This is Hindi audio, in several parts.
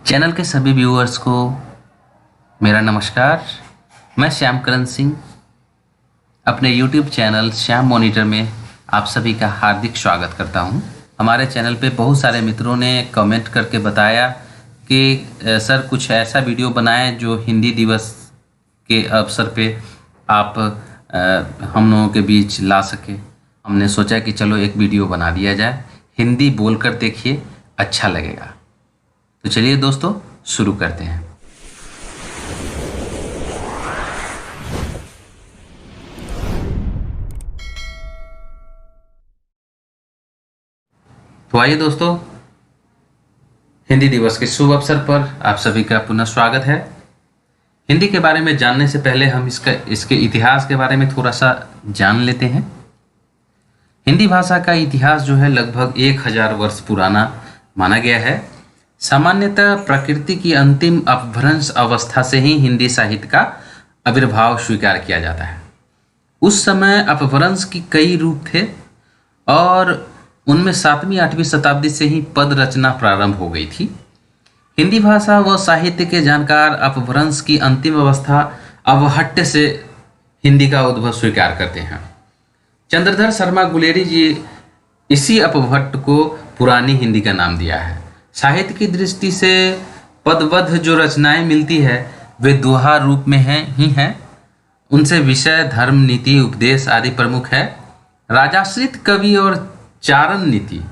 चैनल के सभी व्यूअर्स को मेरा नमस्कार। मैं श्यामकरण सिंह अपने YouTube चैनल श्याम मॉनिटर में आप सभी का हार्दिक स्वागत करता हूं। हमारे चैनल पे बहुत सारे मित्रों ने कमेंट करके बताया कि सर कुछ ऐसा वीडियो बनाएं जो हिंदी दिवस के अवसर पे आप हम लोगों के बीच ला सके। हमने सोचा कि चलो एक वीडियो बना दिया जाए, हिंदी बोलकर देखिए, अच्छा लगेगा। तो चलिए दोस्तों शुरू करते हैं। तो आइए दोस्तों, हिंदी दिवस के शुभ अवसर पर आप सभी का पुनः स्वागत है। हिंदी के बारे में जानने से पहले हम इसके इतिहास के बारे में थोड़ा सा जान लेते हैं। हिंदी भाषा का इतिहास जो है लगभग 1000 वर्ष पुराना माना गया है। सामान्यतः प्रकृति की अंतिम अपभ्रंश अवस्था से ही हिंदी साहित्य का आविर्भाव स्वीकार किया जाता है। उस समय अपभ्रंश की कई रूप थे और उनमें 7वीं 8वीं शताब्दी से ही पद रचना प्रारंभ हो गई थी। हिंदी भाषा व साहित्य के जानकार अपभ्रंश की अंतिम अवस्था अवहट्ट से हिंदी का उद्भव स्वीकार करते हैं। चंद्रधर शर्मा गुलेरी जी इसी अपभट्ट को पुरानी हिंदी का नाम दिया है। साहित्य की दृष्टि से पदबद्ध जो रचनाएं मिलती है वे दोहा रूप में हैं। उनसे विषय, धर्म, नीति, उपदेश आदि प्रमुख है। राजाश्रित कवि और चारण नीति,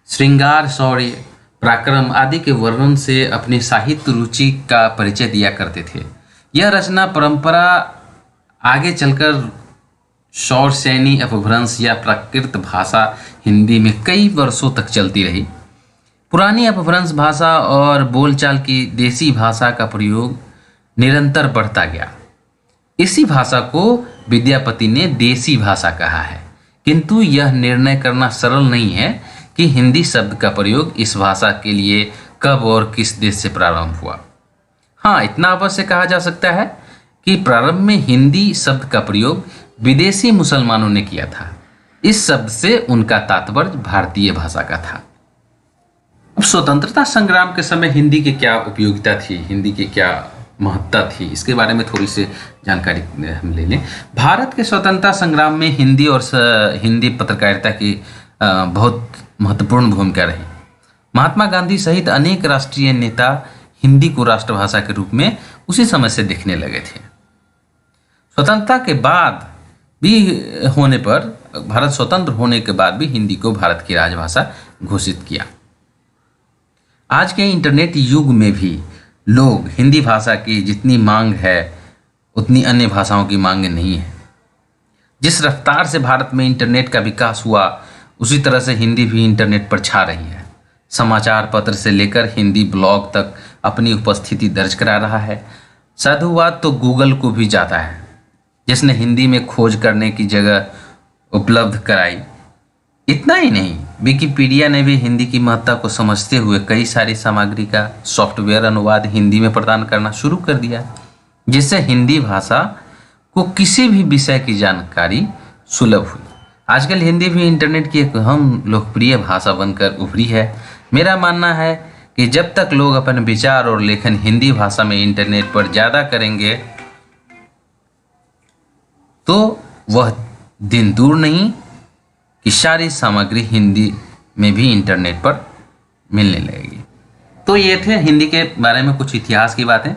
श्रृंगार, शौर्य, पराक्रम आदि के वर्णन से अपनी साहित्य रुचि का परिचय दिया करते थे। यह रचना परंपरा आगे चलकर शौरसैनी अपभ्रंश या प्राकृत भाषा हिंदी में कई वर्षों तक चलती रही। पुरानी अपभ्रंश भाषा और बोलचाल की देसी भाषा का प्रयोग निरंतर बढ़ता गया। इसी भाषा को विद्यापति ने देसी भाषा कहा है, किंतु यह निर्णय करना सरल नहीं है कि हिंदी शब्द का प्रयोग इस भाषा के लिए कब और किस देश से प्रारंभ हुआ। हाँ, इतना अवश्य कहा जा सकता है कि प्रारंभ में हिंदी शब्द का प्रयोग विदेशी मुसलमानों ने किया था। इस शब्द से उनका तात्पर्य भारतीय भाषा का था। अब स्वतंत्रता संग्राम के समय हिंदी की क्या उपयोगिता थी, हिंदी की क्या महत्ता थी, इसके बारे में थोड़ी सी जानकारी हम ले लें। भारत के स्वतंत्रता संग्राम में हिंदी और हिंदी पत्रकारिता की बहुत महत्वपूर्ण भूमिका रही। महात्मा गांधी सहित अनेक राष्ट्रीय नेता हिंदी को राष्ट्रभाषा के रूप में उसी समय से देखने लगे थे। स्वतंत्रता के बाद भी होने पर, भारत स्वतंत्र होने के बाद भी हिंदी को भारत की राजभाषा घोषित किया। आज के इंटरनेट युग में भी लोग हिंदी भाषा की जितनी मांग है उतनी अन्य भाषाओं की मांग नहीं है। जिस रफ्तार से भारत में इंटरनेट का विकास हुआ उसी तरह से हिंदी भी इंटरनेट पर छा रही है। समाचार पत्र से लेकर हिंदी ब्लॉग तक अपनी उपस्थिति दर्ज करा रहा है। साधुवाद तो गूगल को भी जाता है, जिसने हिंदी में खोज करने की जगह उपलब्ध कराई। इतना ही नहीं, विकिपीडिया ने भी हिंदी की महत्ता को समझते हुए कई सारी सामग्री का सॉफ्टवेयर अनुवाद हिंदी में प्रदान करना शुरू कर दिया, जिससे हिंदी भाषा को किसी भी विषय की जानकारी सुलभ हुई। आजकल हिंदी भी इंटरनेट की एक अहम लोकप्रिय भाषा बनकर उभरी है। मेरा मानना है कि जब तक लोग अपने विचार और लेखन हिंदी भाषा में इंटरनेट पर ज़्यादा करेंगे तो वह दिन दूर नहीं कि सारी सामग्री हिंदी में भी इंटरनेट पर मिलने लगेगी। तो ये थे हिंदी के बारे में कुछ इतिहास की बातें।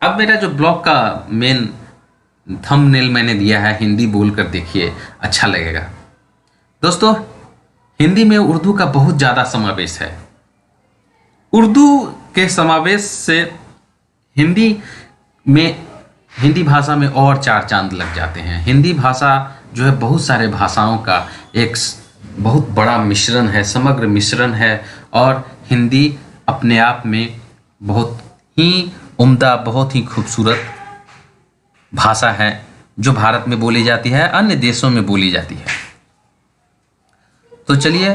अब मेरा जो ब्लॉग का मेन थंबनेल मैंने दिया है, हिंदी बोलकर देखिए, अच्छा लगेगा। दोस्तों, हिंदी में उर्दू का बहुत ज़्यादा समावेश है। उर्दू के समावेश से हिंदी भाषा में और 4 चांद लग जाते हैं। हिंदी भाषा जो है बहुत सारे भाषाओं का एक बहुत बड़ा मिश्रण है, समग्र मिश्रण है। और हिंदी अपने आप में बहुत ही उम्दा, बहुत ही खूबसूरत भाषा है जो भारत में बोली जाती है, अन्य देशों में बोली जाती है। तो चलिए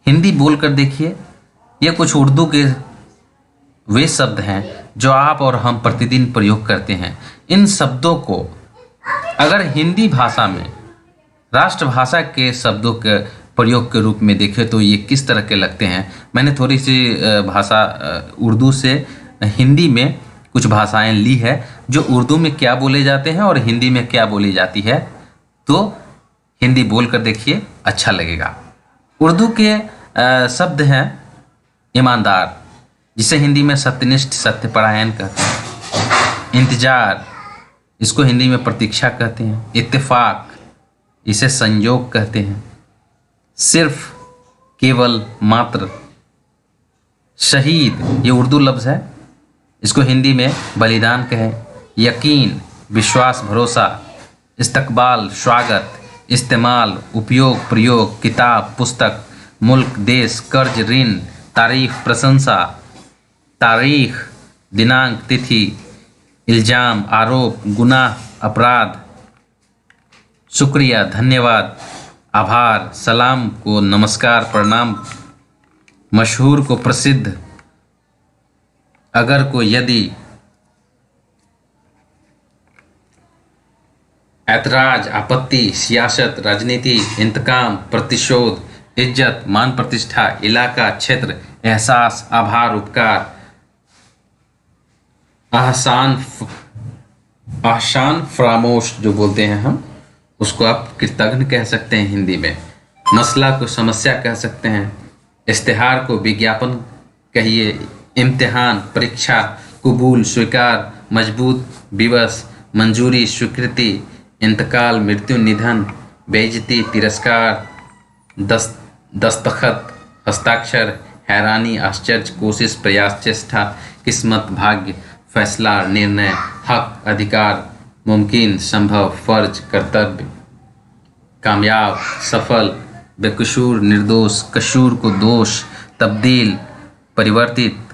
हिंदी बोलकर देखिए। ये कुछ उर्दू के वे शब्द हैं जो आप और हम प्रतिदिन प्रयोग करते हैं। इन शब्दों को अगर हिंदी भाषा में राष्ट्रभाषा के शब्दों के प्रयोग के रूप में देखें तो ये किस तरह के लगते हैं। मैंने थोड़ी सी भाषा उर्दू से हिंदी में कुछ भाषाएं ली है, जो उर्दू में क्या बोले जाते हैं और हिंदी में क्या बोली जाती है, तो हिंदी बोल कर देखिए, अच्छा लगेगा। उर्दू के शब्द हैं ईमानदार, जिसे हिंदी में सत्यनिष्ठ, सत्यपरायण कहते हैं। इंतजार, इसको हिंदी में प्रतीक्षा कहते हैं। इत्तेफाक, इसे संयोग कहते हैं। सिर्फ, केवल, मात्र। शहीद, ये उर्दू लफ्ज़ है, इसको हिंदी में बलिदान कहें। यकीन, विश्वास, भरोसा। इस्तकबाल, स्वागत। इस्तेमाल, उपयोग, प्रयोग। किताब, पुस्तक। मुल्क, देश। कर्ज, ऋण। तारीफ, प्रशंसा। तारीख, दिनांक, तिथि। इल्जाम, आरोप। गुनाह, अपराध। शुक्रिया, धन्यवाद। आभार, सलाम को नमस्कार, प्रणाम। मशहूर को प्रसिद्ध। अगर को यदि। ऐतराज, आपत्ति। सियासत, राजनीति। इंतकाम, प्रतिशोध। इज्जत, मान प्रतिष्ठा। इलाका, क्षेत्र। एहसास, आभार, उपकार। आसान, फरामोश जो बोलते हैं हम, उसको आप कृतघ्न कह सकते हैं हिंदी में। मसला को समस्या कह सकते हैं। इश्तिहार को विज्ञापन कहिए। इम्तिहान, परीक्षा। कबूल, स्वीकार। मजबूत, विवश। मंजूरी, स्वीकृति। इंतकाल, मृत्यु, निधन। बेइज्जती, तिरस्कार। दस्तखत, हस्ताक्षर। हैरानी, आश्चर्य। कोशिश, प्रयास, चेष्टा। किस्मत, भाग्य। फैसला, निर्णय। हक, अधिकार। मुमकिन, संभव। फर्ज, कर्तव्य। कामयाब, सफल। बेकसूर, निर्दोष। कसूर को दोष। तब्दील, परिवर्तित।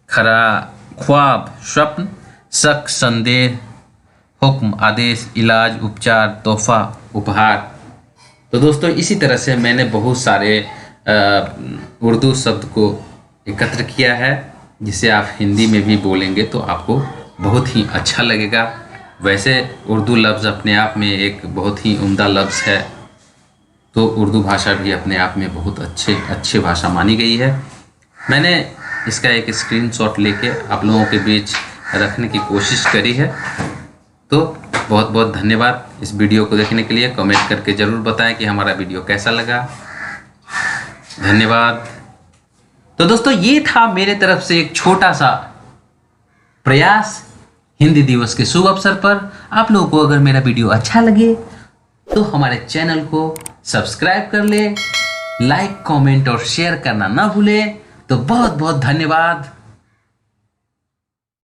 ख्वाब, स्वप्न। शक, संदेह। हुक्म, आदेश। इलाज, उपचार। तोहफा, उपहार। तो दोस्तों, इसी तरह से मैंने बहुत सारे उर्दू शब्द को एकत्र किया है, जिसे आप हिंदी में भी बोलेंगे तो आपको बहुत ही अच्छा लगेगा। वैसे उर्दू लफ्ज़ अपने आप में एक बहुत ही उम्दा लफ्ज़ है, तो उर्दू भाषा भी अपने आप में बहुत अच्छी भाषा मानी गई है। मैंने इसका एक स्क्रीनशॉट लेके आप लोगों के बीच रखने की कोशिश करी है। तो बहुत बहुत धन्यवाद इस वीडियो को देखने के लिए। कमेंट करके ज़रूर बताएं कि हमारा वीडियो कैसा लगा। धन्यवाद। तो दोस्तों, ये था मेरे तरफ से एक छोटा सा प्रयास हिंदी दिवस के शुभ अवसर पर। आप लोगों को अगर मेरा वीडियो अच्छा लगे तो हमारे चैनल को सब्सक्राइब कर ले, लाइक, कमेंट और शेयर करना ना भूले। तो बहुत बहुत धन्यवाद।